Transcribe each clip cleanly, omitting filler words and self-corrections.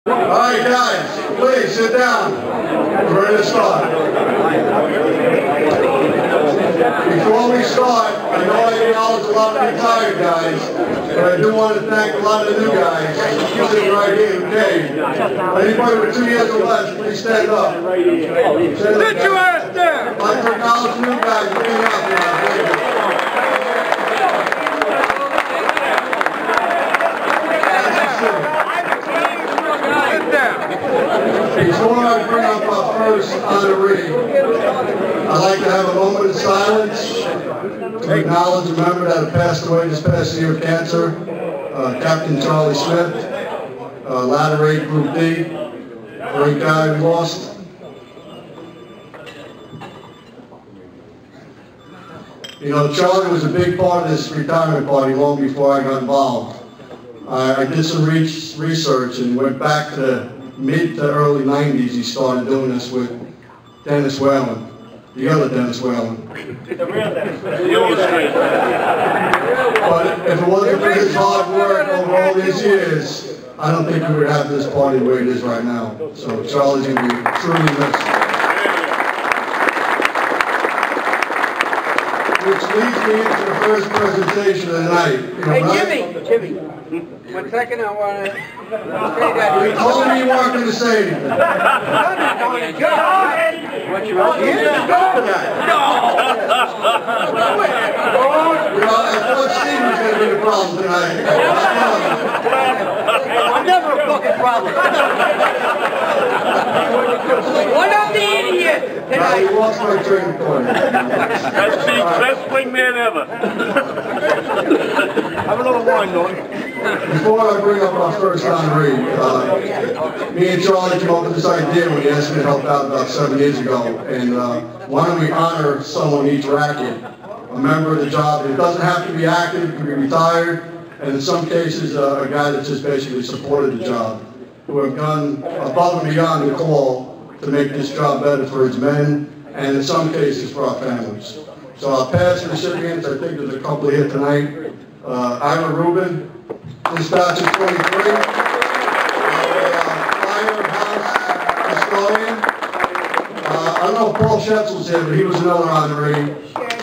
Alright guys, please sit down. We're ready to start. Before we start, I know I acknowledge a lot of retired guys, but I do want to thank a lot of the new guys sitting right here today. Anybody with 2 years or less, please stand up. Sit your ass down! I'd like to acknowledge the new guys for being out there. Before I bring up our first honoree, I'd like to have a moment of silence to acknowledge a member that passed away this past year of cancer, Captain Charlie Smith, Ladder 8 Group D, great guy we lost. You know, Charlie was a big part of this retirement party long before I got involved. I did some research and went back to mid to early 90s. He started doing this with Dennis Whalen, the other Dennis Whalen. The real Dennis. But if it wasn't for his hard work over all these years, I don't think we would have this party the way it is right now. So Charlie's going to be truly missed. Which leads me into the first presentation of the night. Hey, Jimmy. 1 second, I want to say that. You told me you weren't going to say anything. What's wrong? You didn't go for that. You know, I thought Steve was going to be the problem tonight. I'm never a fucking problem. What up the idiot? He lost my train of thought. That's the best wingman ever. Have a little wine, Norton. Before I bring up our first honoree, me and Charlie came up with this idea when he asked me to help out about 7 years ago. And why don't we honor someone in each racket, a member of the job. It doesn't have to be active, it can be retired, and in some cases a guy that just basically supported the job, who have gone above and beyond the call to make this job better for its men, and in some cases for our families. So our past recipients, I think there's a couple here tonight. Ira Rubin, dispatcher 23, firehouse custodian. I don't know if Paul Schetzel's here, but he was another honoree.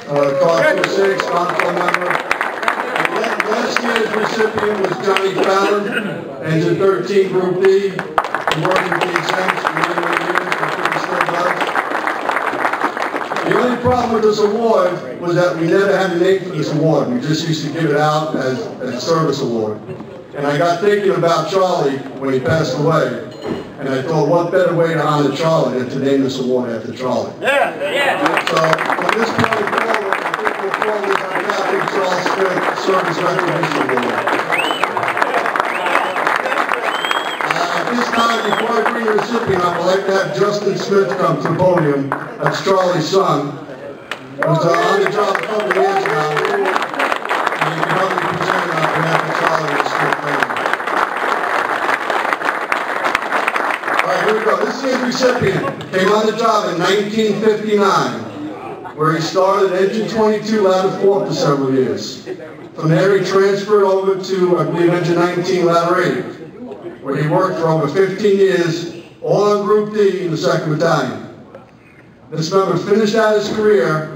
Car 26, council member. Last year's recipient was Johnny Fallon, Engine 13 Group D. He worked with the exempts for many years, but he still does. The only problem with this award was that we never had a name for this award. We just used to give it out as a service award. And I got thinking about Charlie when he passed away, and I thought, what better way to honor Charlie than to name this award after Charlie? Yeah. So from this point forward, I think we'll call this the Captain Charles Smith Service Recognition Award. At this time, before I bring the recipient up, I'd like to have Justin Smith come to the podium. That's Charlie's son. He was on the job a couple of years now. And you can help me present on behalf of Charlie and the Smith family. All right, here we go. This year's recipient came on the job in 1959, where he started Engine 22, Ladder 4 for several years. From there, he transferred over to, I believe, Engine 19, Ladder 8, where he worked for over 15 years, all on Group D in the 2nd Battalion. This member finished out his career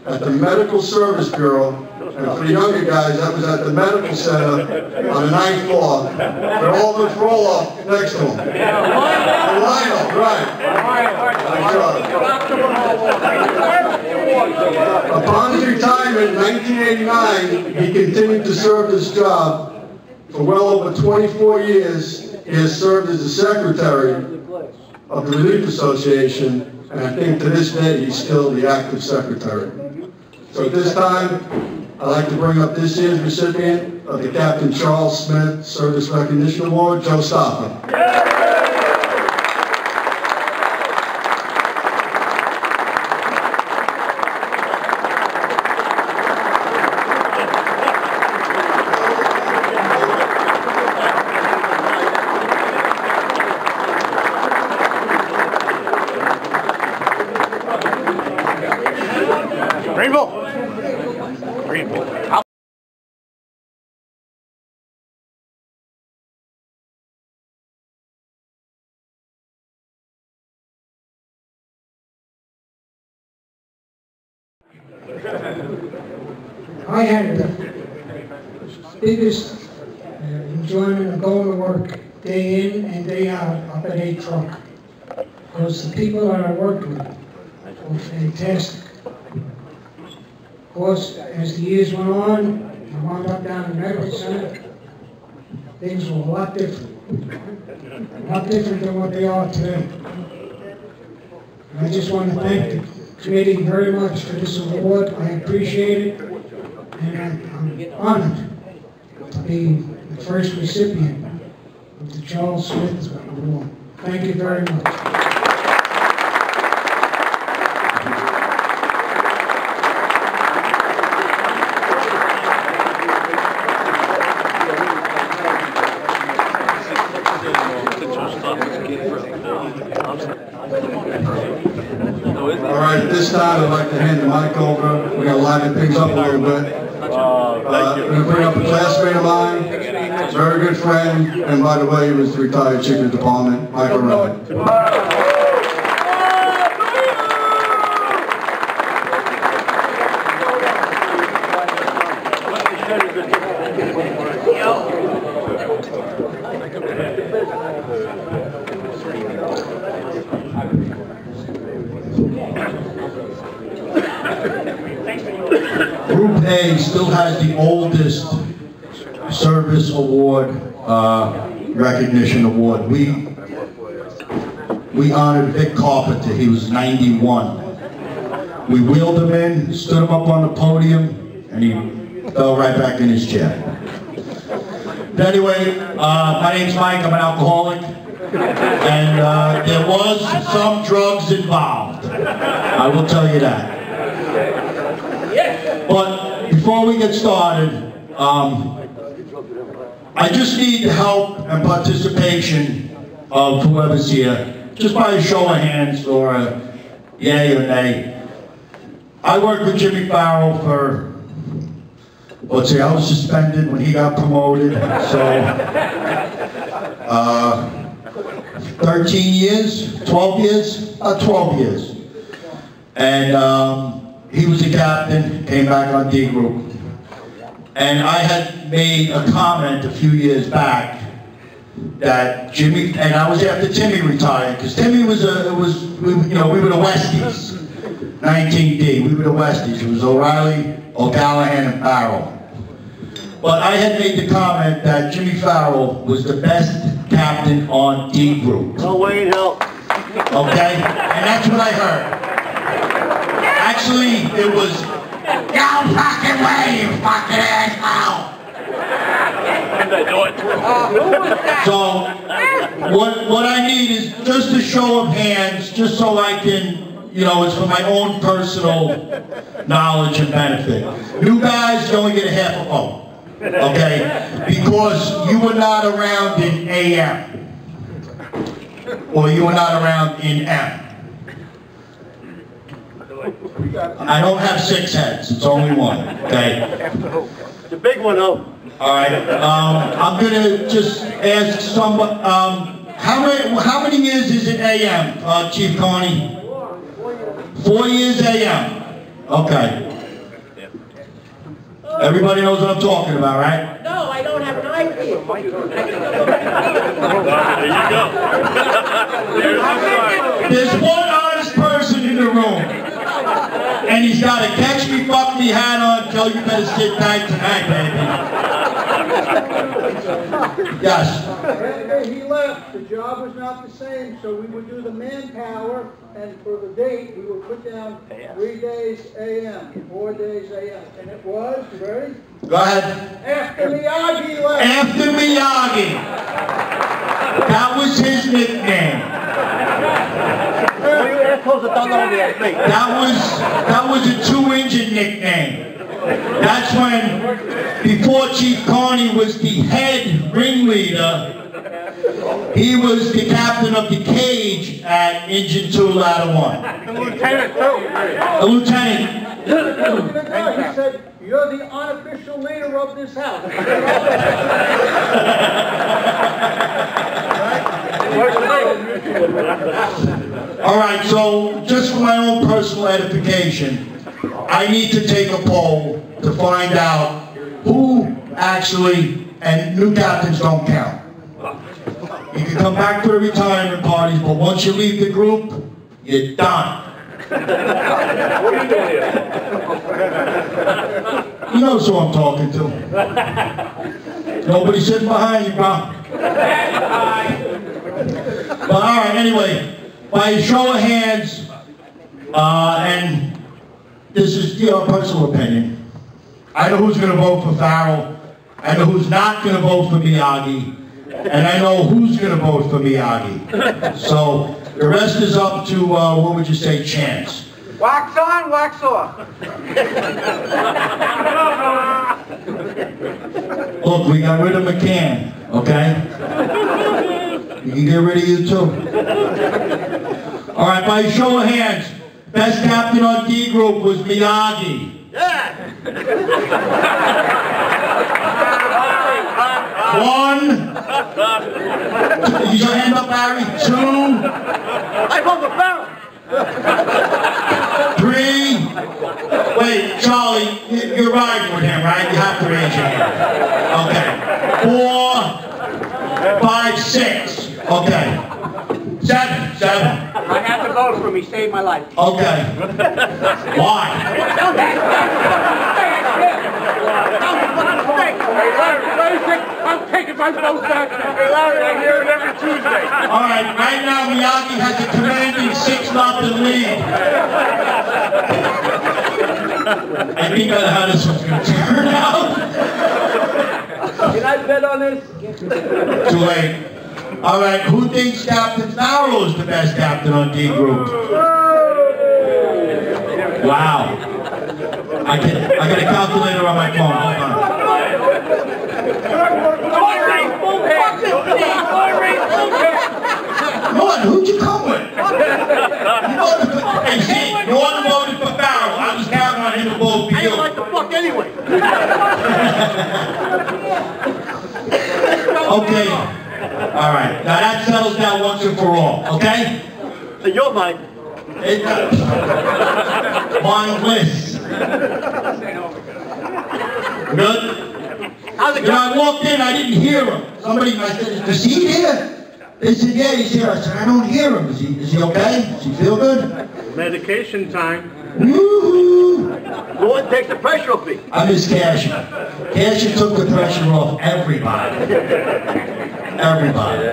at the Medical Service Bureau, and for the younger guys, that was at the Medical Center on the 9th floor. They're all with roll-up next to him. The lineup, right. Upon his retirement in 1989, he continued to serve this job. For well over 24 years, he has served as the secretary of the Relief Association, and I think to this day he's still the active secretary. So at this time, I'd like to bring up this year's recipient of the Captain Charles Smith Service Recognition Award, Joe Stoffer. Rainbow. I had the biggest enjoyment of going to work day in and day out up at a truck. Because the people that I worked with were fantastic. Of course, as the years went on, I wound up down in the Medical Center. Things were a lot different. A lot different than what they are today. And I just want to thank the committee very much for this award. I appreciate it. And I'm honored to be the first recipient of the Charles Smith Award. Thank you very much. All right, at this time, I'd like to hand the mic over. We're going to liven things up a little bit. We're going to bring up a classmate of mine, a very good friend, and by the way, he was the retired chief of the department, Michael Redden. Group A still has the oldest service award, recognition award. We honored Vic Carpenter. He was 91. We wheeled him in, stood him up on the podium, and he fell right back in his chair. But anyway, my name's Mike. I'm an alcoholic, and there was some drugs involved. I will tell you that. But before we get started, I just need the help and participation of whoever's here, just by a show of hands or a yay or nay. I worked with Jimmy Farrell for, let's see, I was suspended when he got promoted, so 13 years, 12 years, 12 years. And he was the captain, came back on D Group. And I had made a comment a few years back that Jimmy, and I was after Timmy retired, because Timmy we were the Westies, 19D, we were the Westies. It was O'Reilly, O'Callahan, and Farrell. But I had made the comment that Jimmy Farrell was the best captain on D Group. No way in hell. Okay? And that's what I heard. Actually, it was, "Go fucking way, you fucking asshole!" So, what I need is just a show of hands, just so I can, it's for my own personal knowledge and benefit. New guys, you only get a half a vote, okay? Because you were not around in AM, or you were not around in M. I don't have 6 heads, it's only one, okay? The big one, though. All right, I'm gonna just ask someone, how many years is it AM, Chief Carney? 4 years AM, okay. Everybody knows what I'm talking about, right? No, I don't have an idea. There you go. There's one honest person in the room. And he's got a catch me, fuck me hat on, tell you better sit tight tonight, baby. Yes. After he left, the job was not the same, so we would do the manpower, and for the date, we would put down 3 days AM, 4 days AM. And it was, you ready? Go ahead. After Miyagi left. After Miyagi. That was his nickname. That was a 2-engine nickname. That's when, before Chief Carney was the head ringleader, he was the captain of the cage at Engine 2, Ladder 1. The lieutenant, too. A lieutenant. He said, "You're the unofficial leader of this house." All right, so just for my own personal edification, I need to take a poll to find out who actually, and new captains don't count. You can come back for the retirement parties, but once you leave the group, you're done. What are you doing here? He knows who I'm talking to. Nobody sitting behind you, bro. But all right, anyway, by a show of hands, and this is your personal opinion, I know who's going to vote for Farrell, I know who's not going to vote for Miyagi, and I know who's going to vote for Miyagi. So the rest is up to, what would you say, chance. Wax on, wax off. Look, we got rid of McCann, okay? We can get rid of you too. All right, by a show of hands, best captain on D group was Miyagi. Yeah! One. Use your hand up, Larry. Two. I vote for Farrell! 3. Wait, Charlie, you're riding with him, right? You have to raise your hand. Okay. 4, 5, 6. Okay. 7. I had to vote for him. He saved my life. Okay. Why? Hey, Larry, I'm taking my vote back. Hey, Larry, I'm here every Tuesday. All right, right now Miyagi has a commanding 6-0 lead. I think I know how this one's going to turn out. Can I bet on this? Too late. All right, who thinks Captain Farrell is the best captain on D group? Wow. I got a calculator on my phone. Hold on. What? Who'd you come with? Hey, see, no one voted for Farrell. I was counting on him to vote for you. I don't like the fuck anyway. Okay. All right. Now that settles down once and for all. Okay? You're mine. Mindless. Good? How's it You know, I walked in, I didn't hear him. Somebody, I said, is he here? They said, yeah, he's here. I said, I don't hear him. Is he okay? Does he feel good? Medication time. Woo-hoo. The one takes the pressure off me. I miss Cashin. Cashin took the pressure off everybody. Everybody.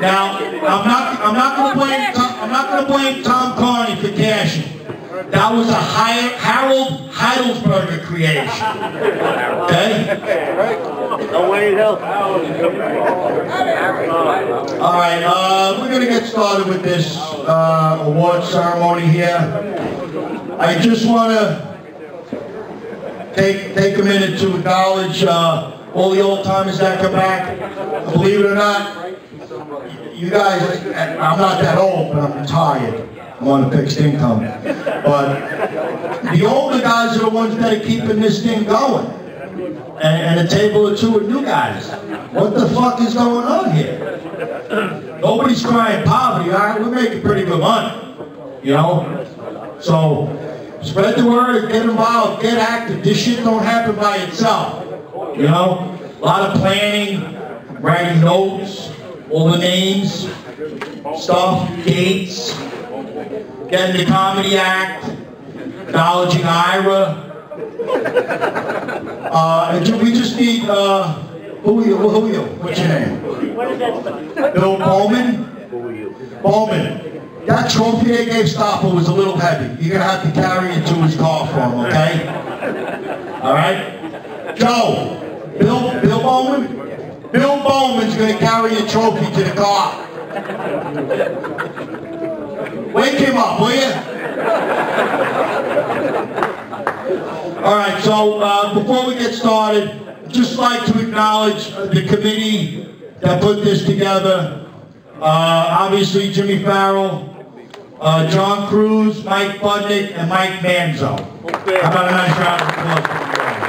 Now, I'm not going to blame Tom Carney for Cashin. That was a Harold Heidelberger creation. Okay? No way in hell. All right, we're going to get started with this award ceremony here. I just want to take a minute to acknowledge all the old timers that come back. Believe it or not, you guys, I'm not that old, but I'm retired. I'm on a fixed income. But the older guys are the ones that are keeping this thing going. And a table or two of new guys. What the fuck is going on here? Nobody's crying poverty, all right? We're making pretty good money, you know? So, spread the word, get involved, get active. This shit don't happen by itself, you know? A lot of planning, writing notes, all the names, stuff, dates, getting the comedy act, acknowledging Ira. We just need, who are you? What's your name? Bill Bowman? Who are you? Bowman. That trophy they gave Stopper was a little heavy. You're going to have to carry it to his car for him, okay? All right? Joe, Bill Bowman? Bill Bowman's going to carry your trophy to the car. Wake him up, will you? All right, so before we get started, I'd just like to acknowledge the committee that put this together. Obviously, Jimmy Farrell, John Cruz, Mike Budnick, and Mike Manzo. How about a nice round of applause for you all?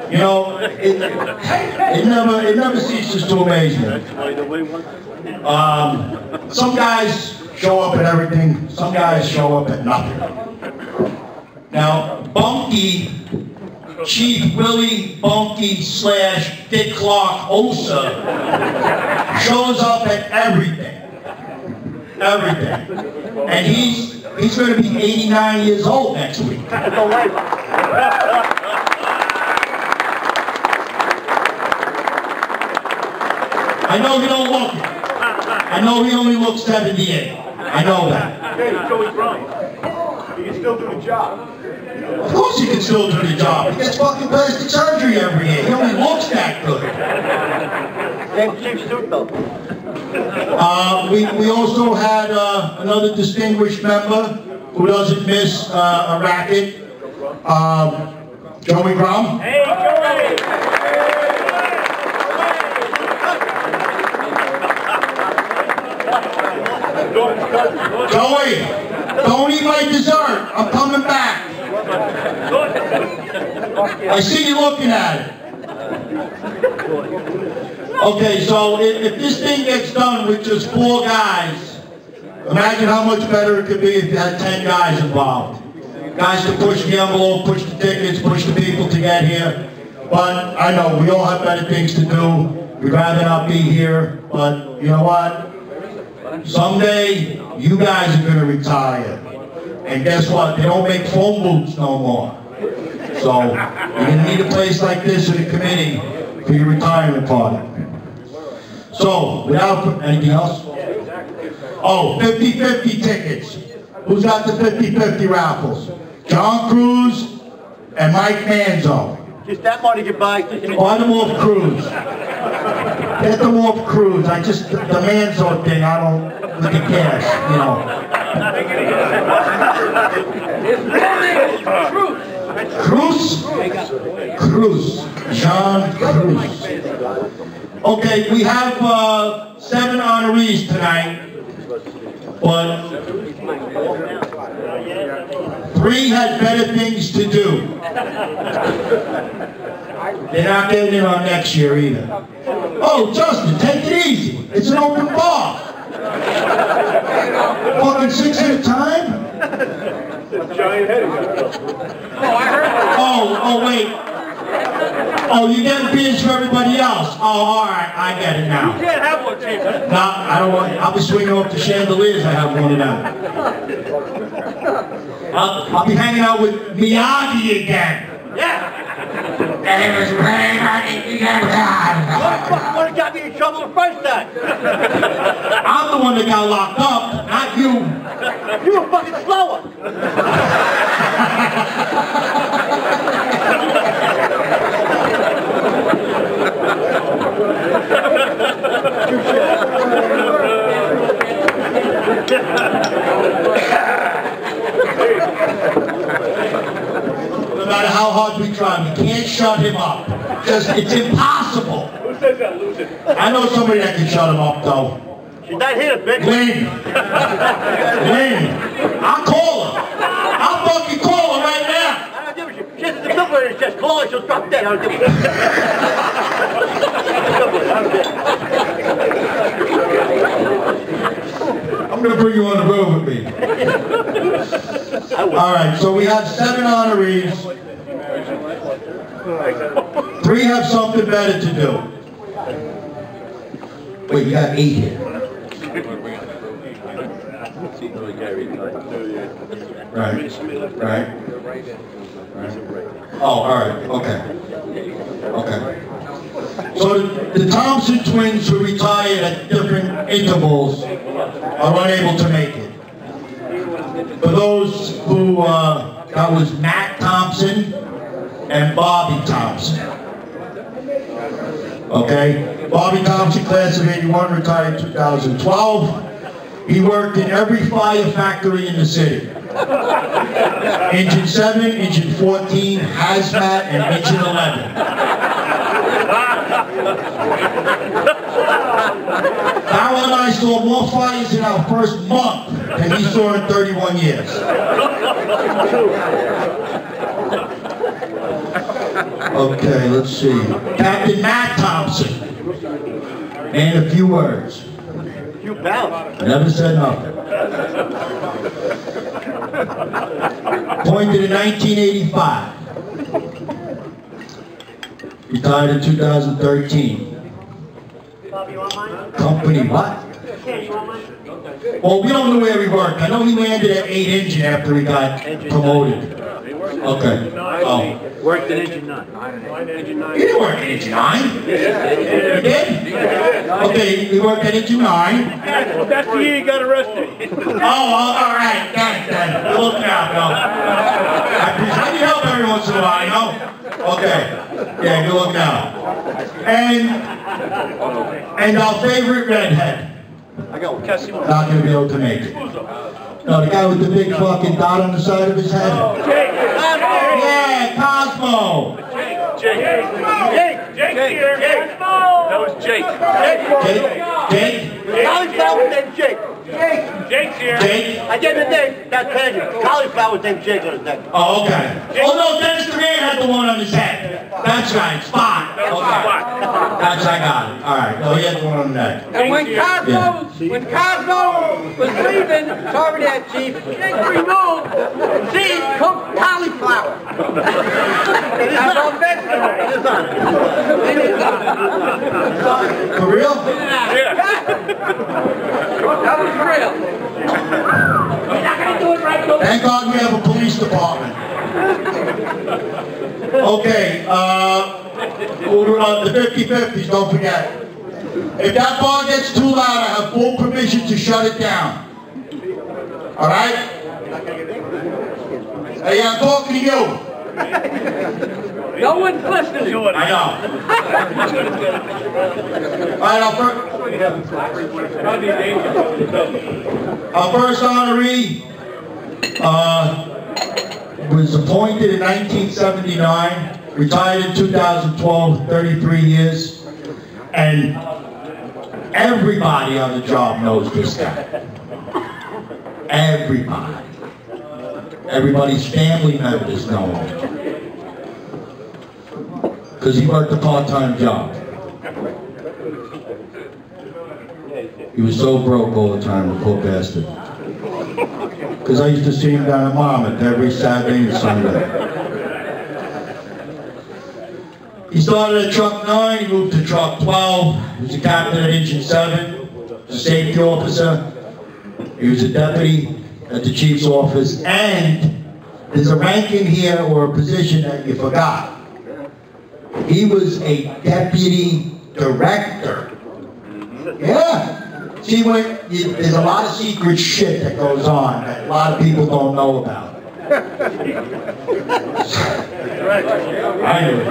You know, it never ceases to amaze me. Some guys show up at everything, some guys show up at nothing. Now, Bunky, Chief Willie Bunky / Dick Clark Osa shows up at everything. Everything. And he's going to be 89 years old next week. I know he don't look it. I know he only looks 78. I know that. Yeah, so he's wrong. He can still do the job. Of course he can still do the job. He gets fucking plastic surgery every year. He only looks that good. Same cheap suit though. We also had another distinguished member who doesn't miss a racket. Joey Grum. Hey, Joey! Joey, don't eat my dessert. I'm coming back. I see you looking at it. Okay, so if this thing gets done with just 4 guys, imagine how much better it could be if you had 10 guys involved. Guys to push the envelope, push the tickets, push the people to get here. But I know we all have better things to do. We'd rather not be here, but you know what? Someday, you guys are going to retire. And guess what? They don't make phone booths no more. So, you're going to need a place like this in a committee for your retirement party. So, without anything else? Oh, 50-50 tickets. Who's got the 50-50 raffles? John Cruz and Mike Manzo. Just that money you buy. Buy them off Cruz. Get them off Cruz. The Manzo thing, I don't, with the cash, you know. Cruz? Cruz. Jean Cruz. Okay, we have 7 honorees tonight, but 3 had better things to do. They're not getting in on next year either. Oh, Justin, take it easy. It's an open bar. Fucking 6 at a time? Giant head. Oh, wait. Oh, you getting beers for everybody else? Oh, all right, I get it now. You can't have one, Chief. No, I don't want. I'll be swinging off the chandeliers. I have one of them. I'll be hanging out with Miyagi again. Yeah. And it was great. What got me in trouble the first time? I'm the one that got locked up, not you. You were fucking slower. No matter how hard we try, we can't shut him up. It's impossible. Who says that, losing? I know somebody that can shut him up, though. She's not here, bitch. Lynn. Lynn. I'll call her. I'll fucking call her right now. I don't give a shit. She has a defibrillator. Just call her. She'll drop dead. I don't give a shit. I'm going to bring you on the road with me. All right, so we have 7 honorees. 3 have something better to do. Wait, you got 8 here. Right. Oh, all right. Okay. So the Thompson twins who retired at different intervals are unable to make it. For those who, that was Matt Thompson and Bobby Thompson. Okay? Bobby Thompson, class of 81, retired in 2012. He worked in every fire factory in the city. Engine 7, Engine 14, Hazmat, and Engine 11. Darryl and I saw more fires in our first month than he saw in 31 years. Okay, let's see. Captain Matt Thompson. And a few words. You pals. Never said nothing. Appointed in 1985. Retired in 2013. Company what? Well, we don't know where he worked. I know he landed at 8 Engine after he got promoted. Okay. Oh. Worked in Engine 9. He didn't work at Engine 9. He did? Okay, he worked at Engine 9. That's the year he got arrested. All right. Thanks, Dan. Good looking out, though. I need help every once in a while, you know? Okay. Yeah, good looking out. And our favorite redhead. I got Cassie. Not going to be able to make it. No, the guy with the big fucking dot on the side of his head. Yeah, Cosmo. Jake here. That was Jake. Jake? Cauliflower named Jake. Jake's here. Jake? I gave the name. That's Candy. Cauliflower named Jake on his neck. Oh, okay. Oh, no, Dennis Duran had the one on his head. That's right, Spot. Okay. That's, I got it. All right. No, he had the one on the neck. And when Cosmo was leaving, sorry that chief, Jake removed, see, cooked cauliflower. That's all vegetable. For real? Yeah. That was real. Thank God we have a police department. Okay, the 50-50s, don't forget. If that bar gets too loud, I have full permission to shut it down. All right? Hey, I'm talking to you. No one's listening. I know. All right, our first honoree was appointed in 1979, retired in 2012, 33 years, and everybody on the job knows this guy. Everybody. Everybody's family members know him. Because he worked a part-time job. He was so broke all the time, the poor bastard. Because I used to see him down at Monmouth every Saturday and Sunday. He started at Truck 9, he moved to Truck 12. He was a captain at Engine 7, a safety officer. He was a deputy at the chief's office. And there's a rank in here or a position that you forgot. He was a deputy director. Yeah. See, there's a lot of secret shit that goes on that a lot of people don't know about. I know.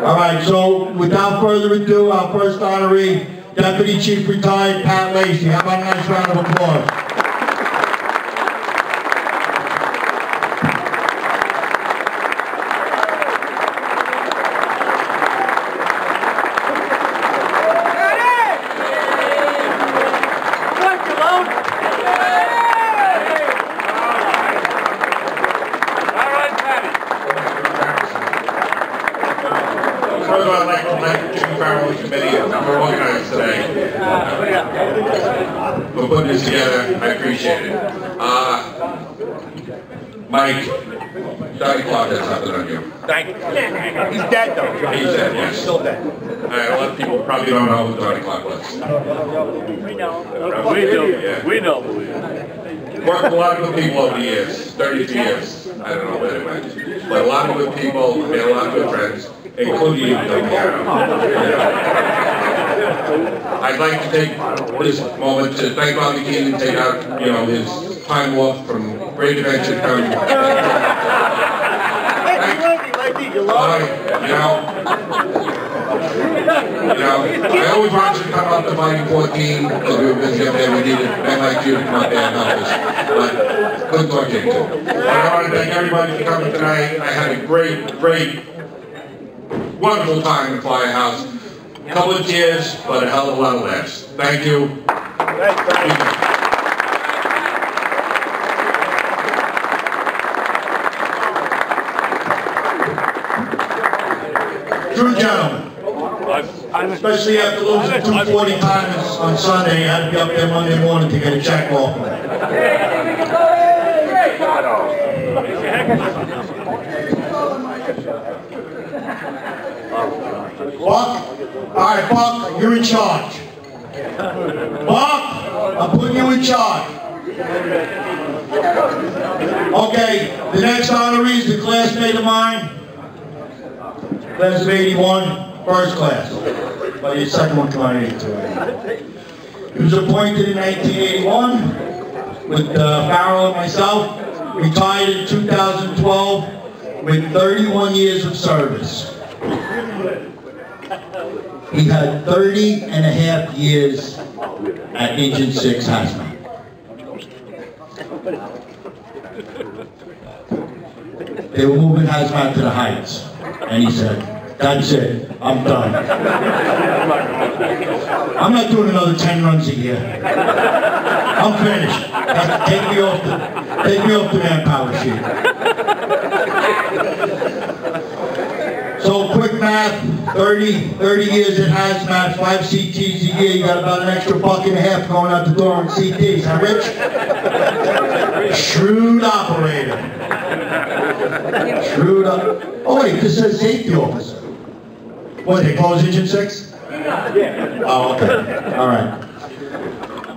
All right, so without further ado, our first honoree, Deputy Chief Retired Pat Lacey. How about a nice round of applause? For putting this together, I appreciate it. Mike, Johnny Clark has something on you. Thank you. He's dead though. He's dead, yes. He's still dead. A lot of people probably don't know who Johnny Clark was. We know. Yeah. We know. Worked with a lot of good people over the years, 32 years. I don't know what it went. But a lot of good people, made a lot of good friends, including you, Bill Caro. I'd like to take this moment to thank Bobby Keane and take out, his time off from great adventure to come. I always wanted to come up to Mighty 14 because we were busy up there. We needed men like you to come up there and help us. But couldn't talk to you. But I want to thank everybody for coming tonight. I had a great, wonderful time in Firehouse. A couple of tears, but a hell of a lot of laughs. Thank you. True gentleman. Especially after losing 240 times on Sunday, you had to be up there Monday morning to get a check off. Buck? Alright, Buck, you're in charge. Buck, I'm putting you in charge. Okay, the next honoree is a classmate of mine. Class of 81, first class. But your second one come out in 82. He was appointed in 1981 with Farrell and myself. Retired in 2012 with 31 years of service. He had 30 and a half years at Engine 6 Hazmat. They were moving Hazmat to the Heights, and he said, "That's it, I'm done. I'm not doing another 10 runs a year. I'm finished. Take me off the manpower sheet." So quick math, 30 years at Hazmat, 5 CTs a year, you got about an extra $1.50 going out the door on CTs, huh, Rich? Shrewd operator. Shrewd up. Oh wait, this says safety officer. What, they close Engine 6? Yeah. Oh, okay. All right.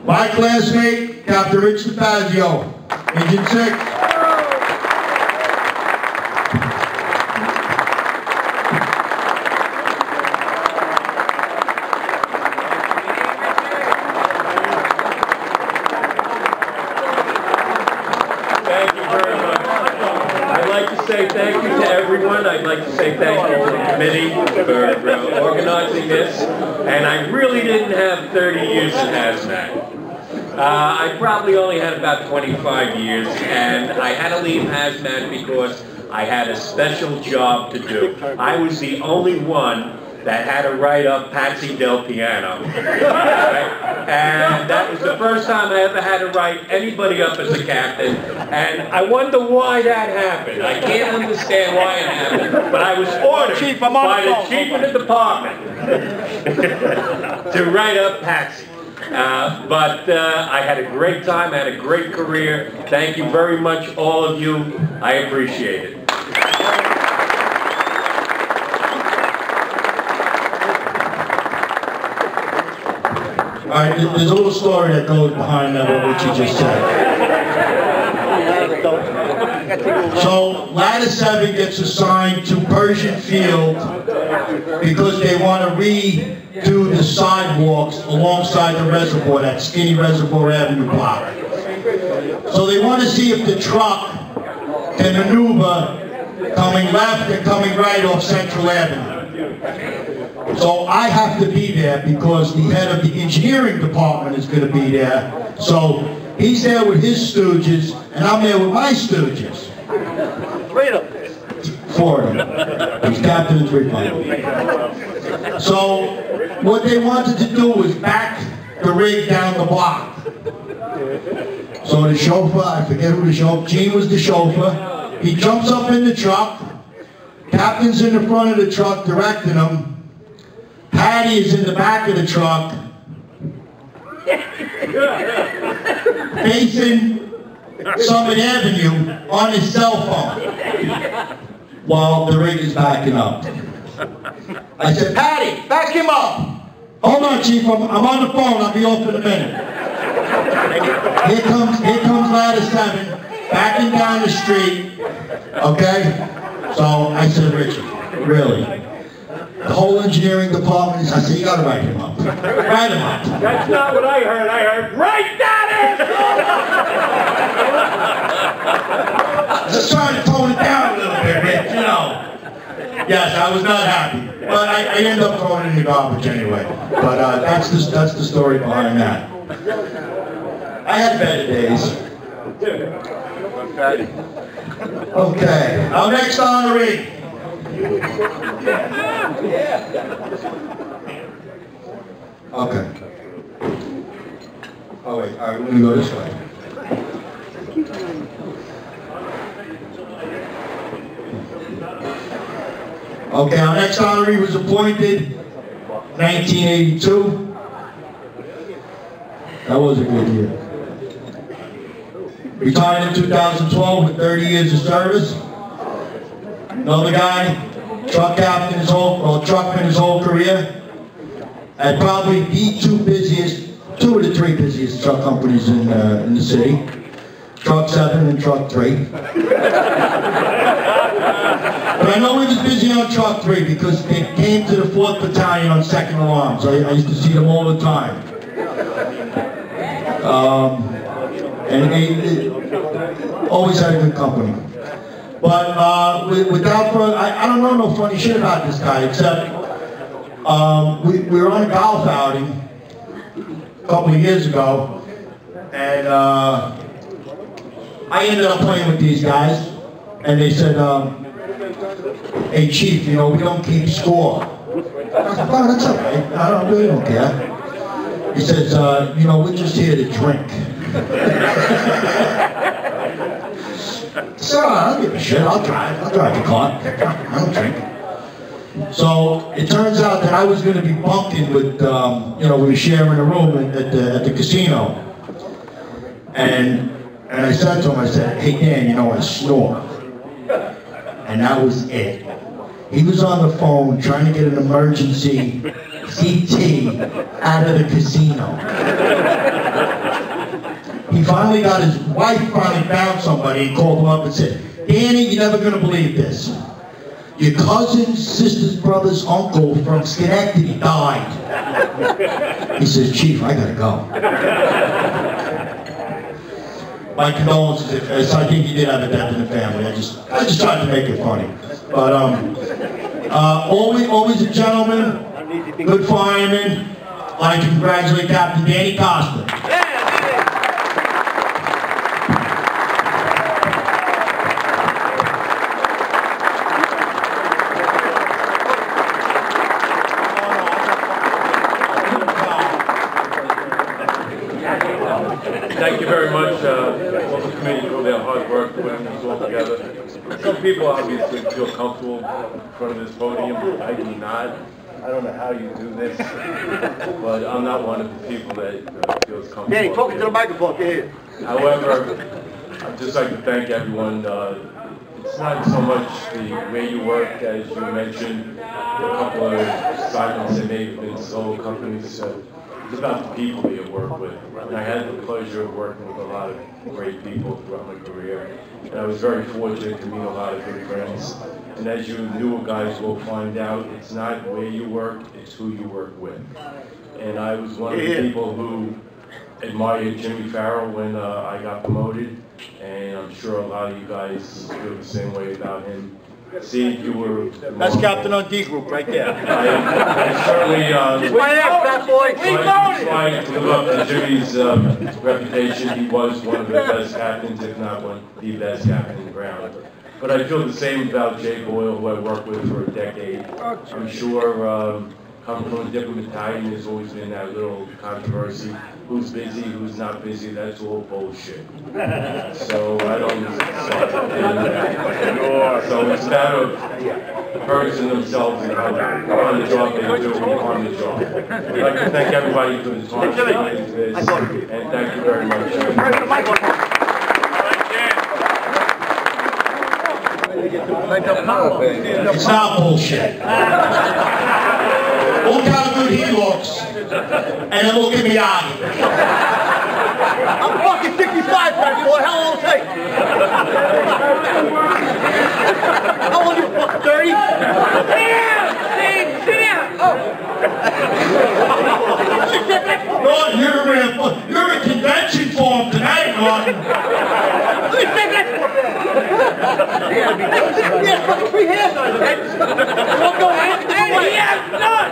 My classmate, Captain Rich DeFazio, Engine 6. Thank you to everyone. I'd like to say thank you to the committee for organizing this. And I really didn't have 30 years in Hazmat. I probably only had about 25 years, and I had to leave Hazmat because I had a special job to do. I was the only one that had to write up Patsy Del Piano. Right? And that was the first time I ever had to write anybody up as a captain. And I wonder why that happened. I can't understand why it happened. But I was ordered by the chief of the department to write up Patsy. But I had a great time, I had a great career. Thank you very much, all of you. I appreciate it. All right, there's a little story that goes behind what you just said. So, Ladder 7 gets assigned to Persian Field because they want to redo the sidewalks alongside the reservoir, that skinny Reservoir Avenue block. So they want to see if the truck can maneuver coming left and coming right off Central Avenue. So I have to be there because the head of the engineering department is going to be there. So he's there with his stooges, and I'm there with my stooges. 4 of them. He's captain and 3 pilots. So what they wanted to do was back the rig down the block. So the chauffeur, I forget who the chauffeur, Gene was the chauffeur. He jumps up in the truck. Captain's in the front of the truck directing him. Patty is in the back of the truck, facing Summit Avenue on his cell phone while the rig is backing up. I said, "Patty, back him up." "Hold on, Chief, I'm on the phone, I'll be off in a minute." Here comes Ladder 7, backing down the street, okay? So I said, "Richie, really? The whole engineering department is," I said, "You gotta write him up. Write him up." That's not what I heard. I heard, "Write that asshole!" Just trying to tone it down a little bit, Rich, you know. Yes, I was not happy. But I ended up throwing it in the garbage anyway. But that's the story behind that. I had better days. Okay, our next honoree. Okay. Oh wait, all right, we're gonna go this way. Okay, our next honoree was appointed 1982. That was a good year. Retired in 2012 with 30 years of service. Another guy, truck captain truckman his whole career. At probably the two of the three busiest truck companies in the city. Truck 7 and Truck 3. But I know he was busy on Truck 3 because they came to the 4th Battalion on second alarms. I used to see them all the time. And he always had a good company. But without further, I don't know no funny shit about this guy, except we were on a golf outing a couple of years ago, and I ended up playing with these guys, and they said, hey Chief, you know, we don't keep score. I said, oh, that's okay, I really don't care. He says, you know, we're just here to drink. So I don't give a shit, I'll drive the car. I don't drink. So it turns out that I was going to be bunking with, you know, we were sharing a room at the casino. And I said to him, I said, hey Dan, you know, I snore. And that was it. He was on the phone trying to get an emergency CT out of the casino. He finally got his wife finally found somebody and called him up and said, Danny, you're never going to believe this. Your cousin's sister's brother's uncle from Schenectady died. He says, Chief, I gotta go. My condolences, I think he did have a death in the family. I just tried to make it funny. But always a gentleman, good fireman. I'd like to congratulate Captain Danny Costa. Thank you very much, all the committee for their hard work putting this all together. Some people obviously feel comfortable in front of this podium, but I do not. I don't know how you do this, but I'm not one of the people that feels comfortable. Danny, talk to the microphone, here. However, I'd just like to thank everyone. It's not so much the way you work, as you mentioned, a couple of silence that may have been solo companies. It's about the people that you work with. And I had the pleasure of working with a lot of great people throughout my career. And I was very fortunate to meet a lot of good friends. And as you newer guys will find out, it's not where you work, it's who you work with. And I was one of the people who admired Jimmy Farrell when I got promoted. And I'm sure a lot of you guys feel the same way about him. See, you were... That's Captain on D group right there. I certainly tried to live up to Jimmy's reputation. He was one of the best captains, if not the best captain in the ground. But I feel the same about Jay Boyle, who I worked with for a decade. I'm sure coming from a different battalion, there's always been that little controversy. Who's busy, who's not busy, that's all bullshit. So I don't... So it's a matter of the person themselves and how on the job they do on the job. I'd like to thank everybody for the time tonight for this, and thank you very much. It's not bullshit. Look how good he looks, and then look at me out. I'm fucking 65, man, boy. How long will it take? How old are you, fucking 30? Sit down, Steve, sit down. Norton, you're in convention form tonight, Norton. Let me say that. Yeah, fucking free hands on his head. Won't go ahead. And he has none.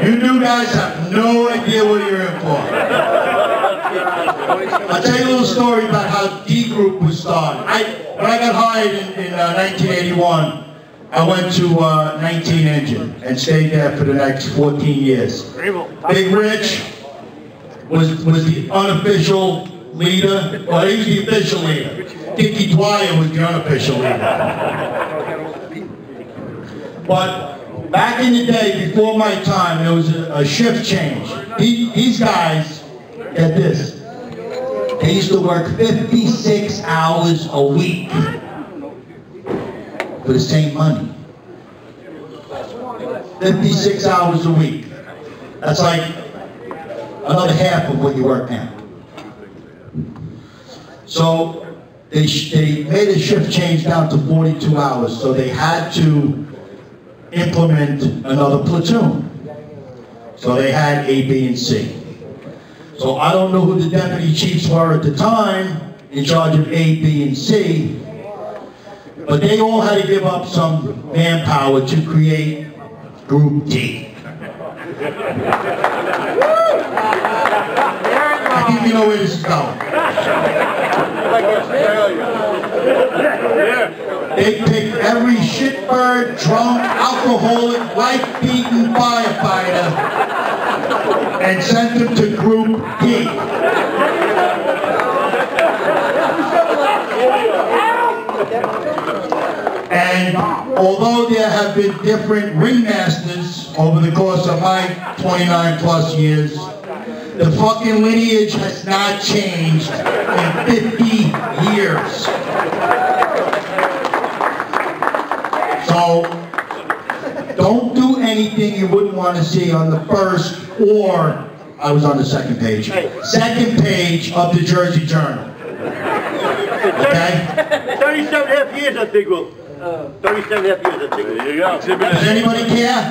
You new guys have no idea what you're in for. I'll tell you a little story about how D Group was started. When I got hired in 1981, I went to 19 Engine and stayed there for the next 14 years. Big Rich was the unofficial leader. Well, he was the official leader. Dickie Dwyer was the unofficial leader. But back in the day, before my time, there was a shift change. These guys, get this, they used to work 56 hours a week for the same money. 56 hours a week. That's like another half of what you work now. So they made a shift change down to 42 hours, so they had to implement another platoon. So they had A, B, and C. So I don't know who the deputy chiefs were at the time in charge of A, B, and C, but they all had to give up some manpower to create Group D. I think you know where this is going. They picked every shitbird, drunk, alcoholic, life-beaten firefighter and sent them to Group D. And although there have been different ringmasters over the course of my 29 plus years, the fucking lineage has not changed in 50 years. So, don't do anything you wouldn't want to see on the first, or I was on the second page of the Jersey Journal. Okay? 37 and a half years, I think, Will. 37 and a half years, I think. There you go. Does anybody care?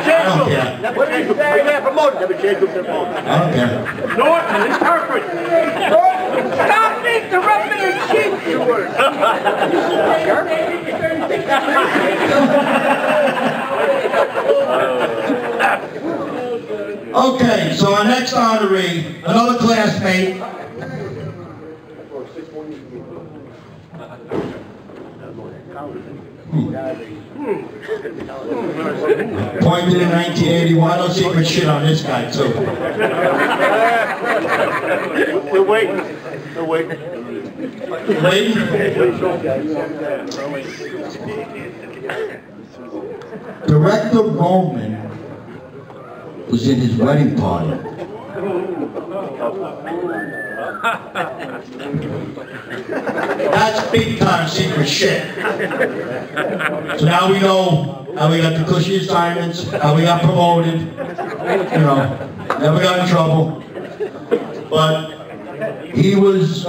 I don't care. What did you say? You're not promoted. Never changed to promoted. I don't care. Norton, interpret. Stop interrupting your chief. Okay, so our next honoree, another classmate. Appointed in 1981. I don't see much shit on this guy, too. We're waiting. We're waiting. Waiting? Director Roman was in his wedding party. That's big time secret shit. So now we know how we got the cushy assignments, how we got promoted, you know, never got in trouble. But he was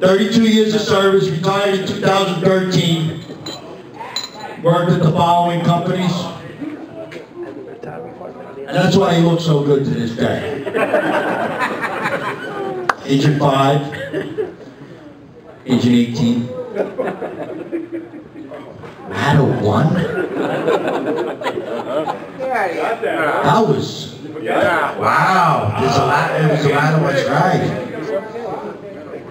32 years of service, retired in 2013, worked at the following companies. And that's why he looks so good to this day. Engine 5, Engine 18, Ladder 1. That was, wow, it was a ladder was right.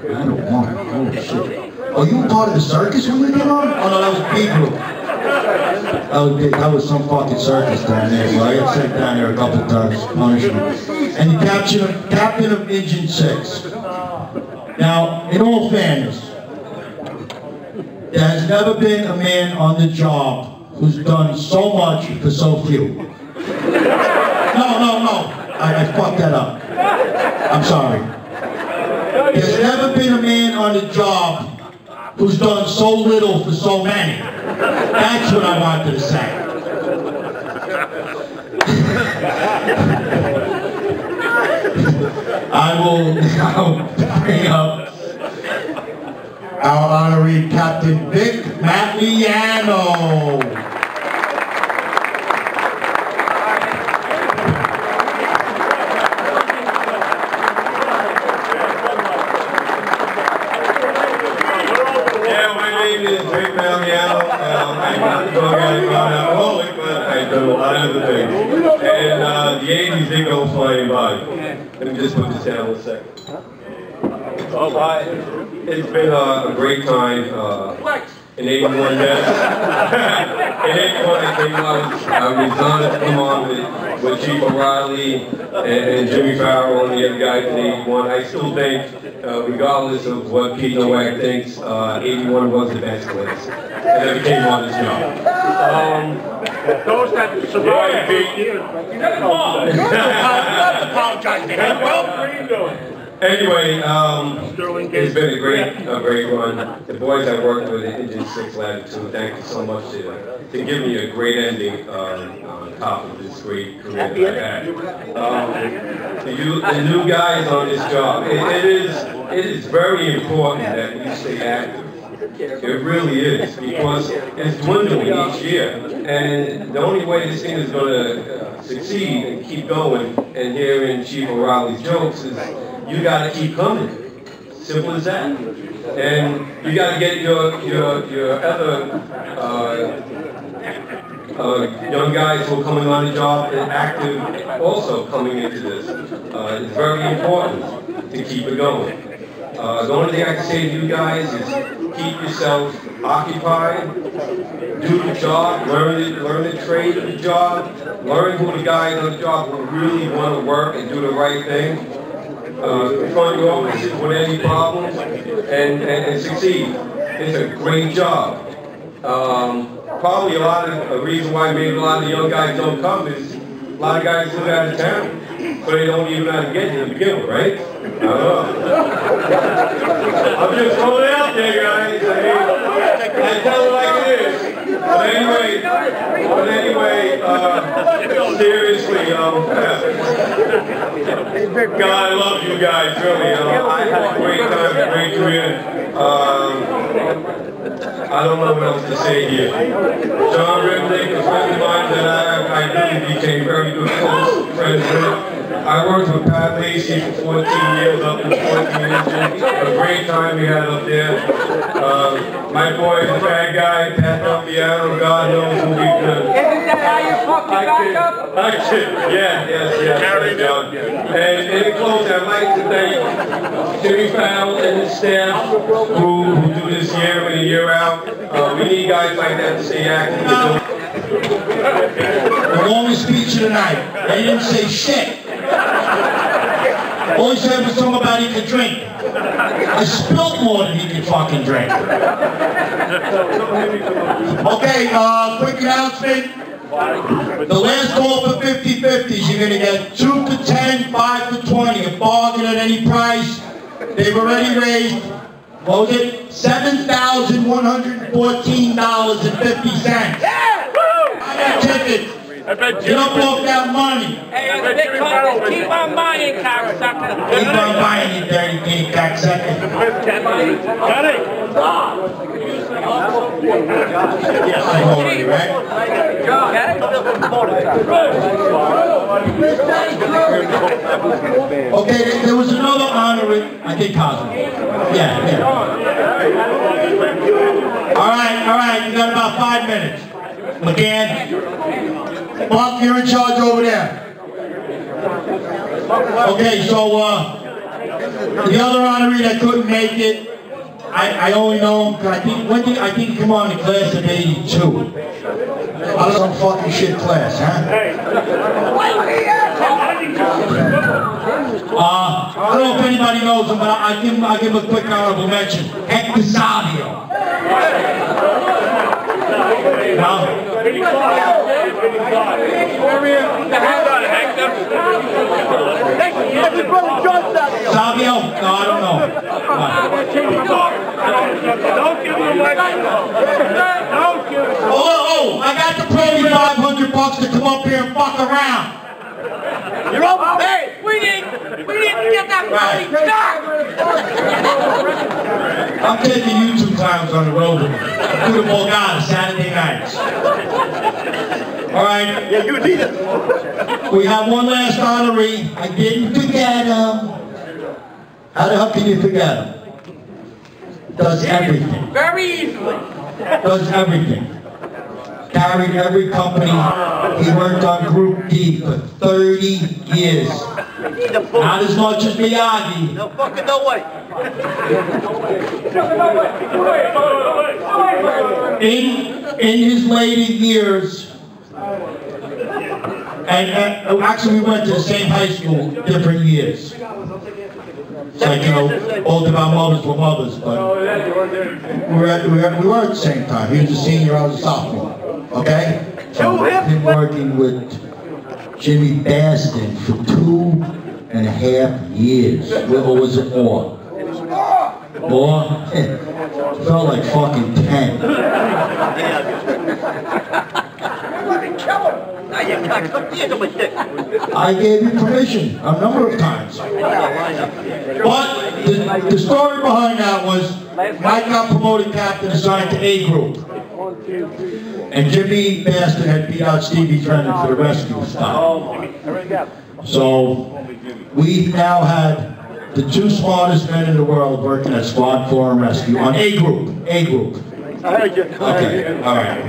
Ladder 1, holy shit. Oh, you were part of the circus when you came on? Oh no, that was B group. That was some fucking circus down there, so I got sent down there a couple times, punishment. And the captain of Engine 6. Now, in all fairness, there has never been a man on the job who's done so much for so few. No, I fucked that up. I'm sorry. There's never been a man on the job who's done so little for so many. That's what I wanted to say. I will now bring up our honorary Captain Vic Matliano. And the 80s did go flying by. Let me just put this down a second. It's been a great time in 81 minutes. when I came out, I was honored to come on with Chief O'Reilly and Jimmy Farrell and the other guys in 81. I still think, regardless of what Pete Nowak thinks, 81 was the best class. And I came on this job. Those that survived 8 years. You got to come on. Apologize to him. Well, what are you doing? Anyway, it's been a great run. The boys I worked with at Engine 6 Latitude, thank you so much to give me a great ending on top of this great career that I had. The new guys on this job, it is very important that we stay active. It really is, because it's dwindling each year. And the only way this thing is going to succeed and keep going and hearing Chief O'Reilly's jokes is you got to keep coming. Simple as that. And you got to get your other young guys who are coming on the job and active also coming into this. It's very important to keep it going. The only thing I can say to you guys is keep yourselves occupied, do the job, learn the trade of the job, learn who the guys on the job who really want to work and do the right thing. Confront your offices with any problems and succeed. It's a great job. Probably a reason why maybe a lot of the young guys don't come is a lot of guys live out of town, so they don't even know how to get here to begin with, right? I don't know. I'm just throwing it out there, guys. I tell it like it is. But anyway, seriously, God, I love you guys, really. I had a great time, a great career. I don't know what else to say here. John Ribnick, a friend of mine that I really became very good close friends with. I worked with Pat Lacey for 14 years up in 14 inches. A great time we had up there. My boy, the bad guy, Pat Dumpiano, God knows who we've done. Isn't that how you fucked your back up? I kid. Yes, John. And in closing, I'd like to thank Jimmy Farrell and his staff who do this year in and year out. We need guys like that to stay active. The longest speech of the night. They didn't say shit. All he said was something about he could drink. I spilled more than he could fucking drink. Okay, quick announcement. The last call for 50-50s, you're going to get 2 to 10, 5 to 20, a bargain at any price. They've already raised, what was it? $7,114.50. Buy that ticket. You don't blow that money. Hey, keep on buying, cocksucker. Keep on buying, you dirty game cocksucker. Got it. I hold you, right? Okay, there was another honorary. I think Cosmo. Yeah. All right, you got about 5 minutes. McGann. Mark, you're in charge over there. Okay, so the other honoree that couldn't make it, I only know him because I think he came on in class of 82. Out of some fucking shit class, huh? I don't know if anybody knows him, but I give him a quick honorable mention. Hector Savio. Savio? No, I don't know. Don't give him a lecture. Don't give him. Oh, I got to pay me $500 to come up here and fuck around. You're over. Hey, we didn't get that money. Stop. I'm taking you two clowns on the road with me. To the Borgata Saturday nights. All right. Yeah, you need it. We have one last honoree. I didn't forget him. How the hell can you forget him? Does everything. Very easily. Does everything. carried every company. He worked on Group D for 30 years. Not as much as Miyagi. No fucking no way. In his later years, and actually we went to the same high school, different years. It's like, you know, both of our mothers were mothers, but we were at the same time. He was a senior, I was a sophomore. Okay? So I've been working with Jimmy Baston for 2.5 years. Or was it more? More? It felt like fucking 10. I gave you permission a number of times. But the story behind that was Mike got promoted captain, assigned to A group. And Jimmy Baston had beat out Stevie Drennan for the rescue stop. So we now had the 2 smartest men in the world working at Squad 4 and Rescue on A group. A group. Okay, all right.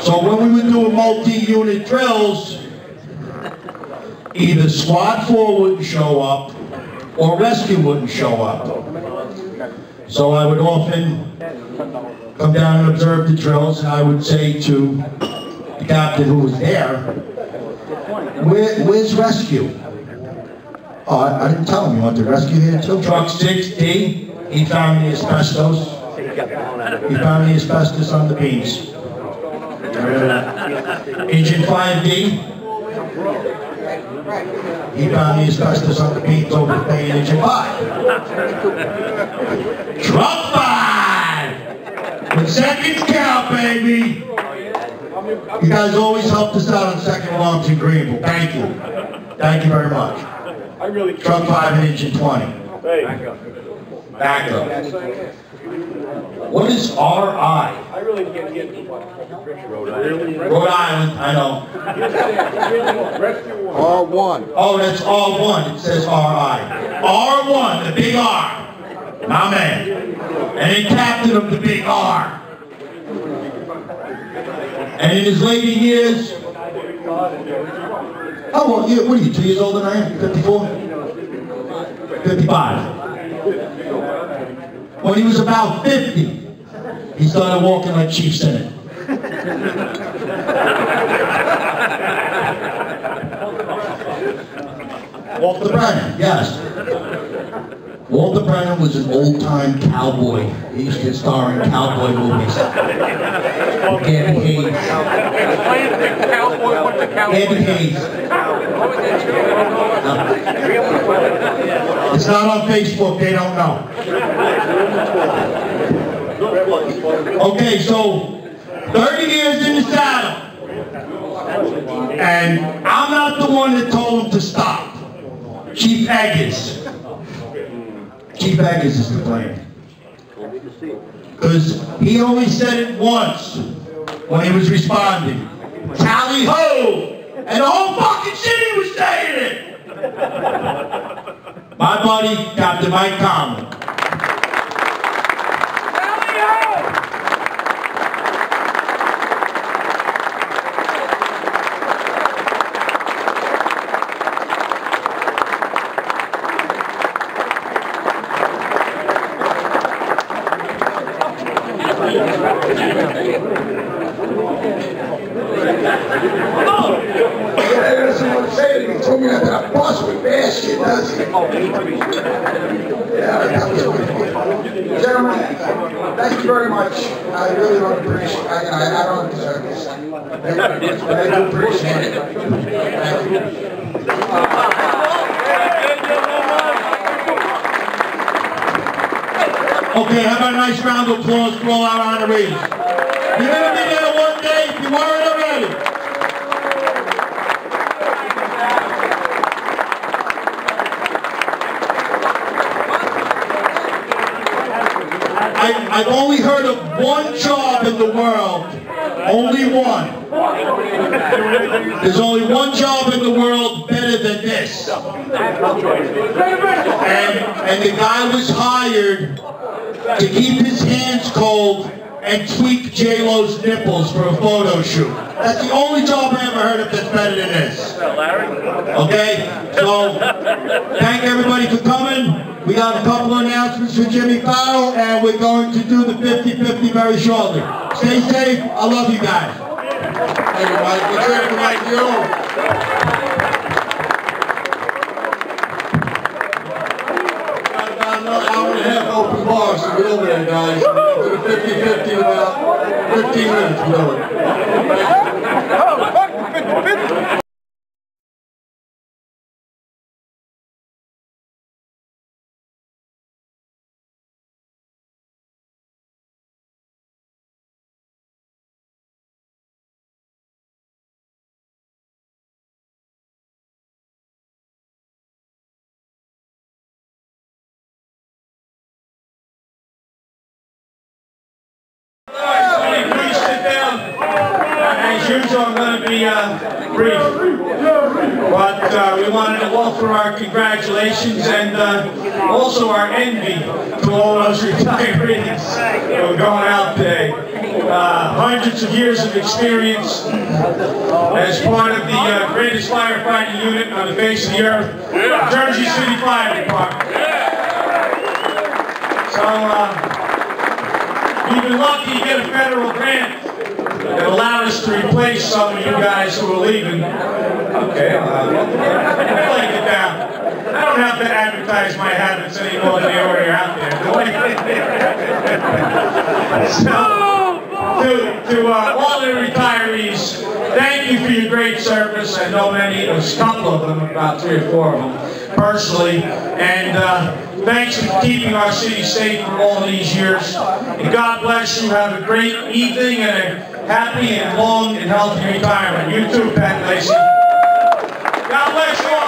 So when we would do multi-unit drills, either Squad 4 wouldn't show up or Rescue wouldn't show up. So I would often come down and observe the drills, and I would say to the captain who was there, where's Rescue? Oh, I didn't tell him. You want the Rescue here too? Truck 6D, he found the asbestos. He found the asbestos on the beams. Engine 5D, he found the asbestos on the beams over the bay in Engine 5. Truck 5! With seconds count, baby! You guys always helped us out on second alarms in Greenville. Thank you. Thank you very much. Truck 5 and Engine 20. Back up. What is RI? I really can't get Rhode Island, I know. R1. Oh, that's R1. It says RI. R1, the big R. My man. And then captain of the big R. And in his later years, oh, well, what are you, 2 years older than I am? 54? 55. When he was about 50, he started walking like Chief Senate. Walter Brennan, yes. Walter Brennan was an old-time cowboy. He used to star in cowboy movies. Andy Hayes. Andy Hayes. It's not on Facebook, they don't know. Okay, so 30 years in the saddle. And I'm not the one that told him to stop. Chief Eggers. Chief Eggers is to blame. Because he only said it once when he was responding. Tally ho! And the whole fucking city was saying it! My buddy, Captain Mike Conlon. He told me that a boss would bash you, does he? Yeah, that was good. Gentlemen, thank you very much. I really don't appreciate it. I don't deserve this. But I do appreciate it. Thank you. Okay, how about a nice round of applause for all our honorees? You're going to be there one day if you weren't already. I've only heard of one job in the world, only one. There's only one job in the world better than this. And the guy was hired to keep his hands cold and tweak J-Lo's nipples for a photo shoot. That's the only job I ever heard of that's better than this. Okay? So, thank everybody for coming. We got a couple of announcements for Jimmy Farrell, and we're going to do the 50-50 very shortly. Stay safe. I love you guys. Thank you, Mike. Let's hear it for Mike Yo. Hour and a half open bar, so get over there, guys. Do the 50-50 in about 15 minutes. We'll do it. Please sit down. As usual, I'm going to be brief. But we wanted to offer our congratulations and also our envy to all those retirees who are going out today. Hundreds of years of experience as part of the greatest firefighting unit on the face of the earth, Jersey City Fire Department. So, we've been lucky to get a federal grant that allowed us to replace some of you guys who are leaving. Okay, I'll take it down. I don't have to advertise my habits anymore than they already are out there, do I? So, to all the retirees, thank you for your great service. I know many, a couple of them, about 3 or 4 of them, personally, and thanks for keeping our city safe for all these years. And God bless you. Have a great evening and a happy and long and healthy retirement. You too, Pat Lacey. God bless you all.